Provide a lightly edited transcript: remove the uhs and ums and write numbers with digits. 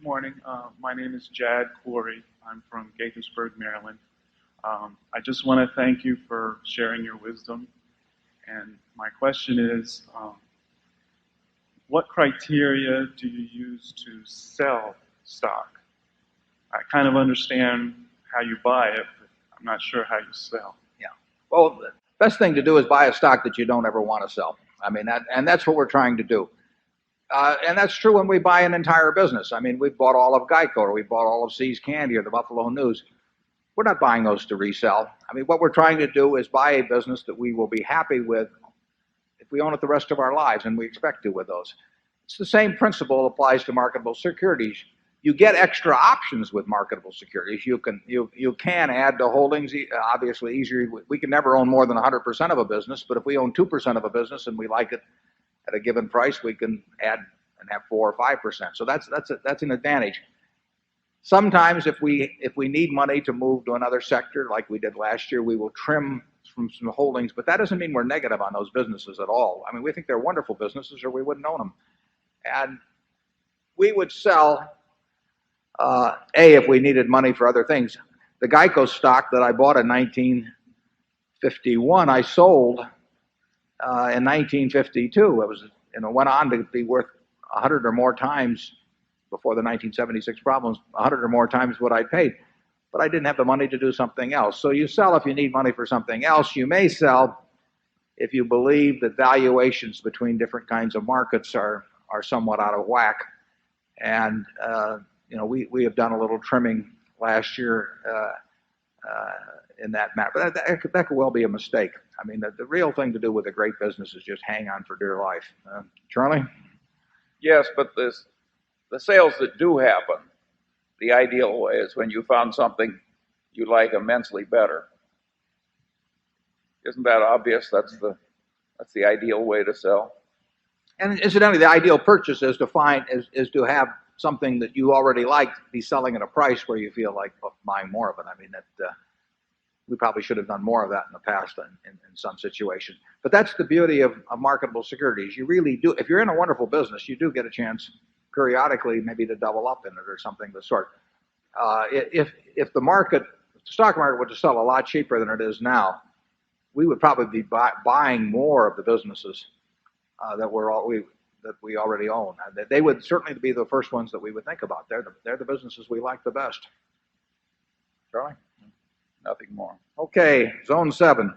morning. My name is Jad Corey. I'm from Gaithersburg, Maryland. I just want to thank you for sharing your wisdom. And my question is, what criteria do you use to sell stock? I kind of understand how you buy it, but I'm not sure how you sell. Yeah. Well, the best thing to do is buy a stock that you don't ever want to sell. I mean, that's what we're trying to do. And that's true when we buy an entire business. I mean, we've bought all of Geico, or we bought all of See's Candy, or the Buffalo News. We're not buying those to resell. I mean, what we're trying to do is buy a business that we will be happy with if we own it the rest of our lives, and we expect to with those. It's the same principle applies to marketable securities. You get extra options with marketable securities. You can add to holdings, obviously easier. We can never own more than 100% of a business, but if we own 2% of a business and we like it at a given price, we can add and have 4 or 5%. So that's an advantage. Sometimes if we need money to move to another sector, like we did last year, we will trim from some holdings, but that doesn't mean we're negative on those businesses at all. I mean, we think they're wonderful businesses, or we wouldn't own them. And we would sell, if we needed money for other things. The Geico stock that I bought in 1951, I sold in 1952. It was, went on to be worth 100 or more times before the 1976 problems, 100 or more times what I paid. But I didn't have the money to do something else. So you sell if you need money for something else. You may sell if you believe that valuations between different kinds of markets are somewhat out of whack. And we have done a little trimming last year in that matter. But that could well be a mistake. I mean, the real thing to do with a great business is just hang on for dear life. Charlie? Yes, but the sales that do happen, the ideal way is when you found something you like immensely better. Isn't that obvious? That's the ideal way to sell. And incidentally, the ideal purchase is to have something that you already like be selling at a price where you feel like buying more of it. I mean, we probably should have done more of that in the past in some situations. But that's the beauty of marketable securities. You really do. If you're in a wonderful business, you do get a chance periodically maybe to double up in it or something of the sort. If the stock market were to sell a lot cheaper than it is now, we would probably be buying more of the businesses that we already own. They would certainly be the first ones that we would think about. They're the businesses we like the best. Charlie? Nothing more. Okay, Zone 7.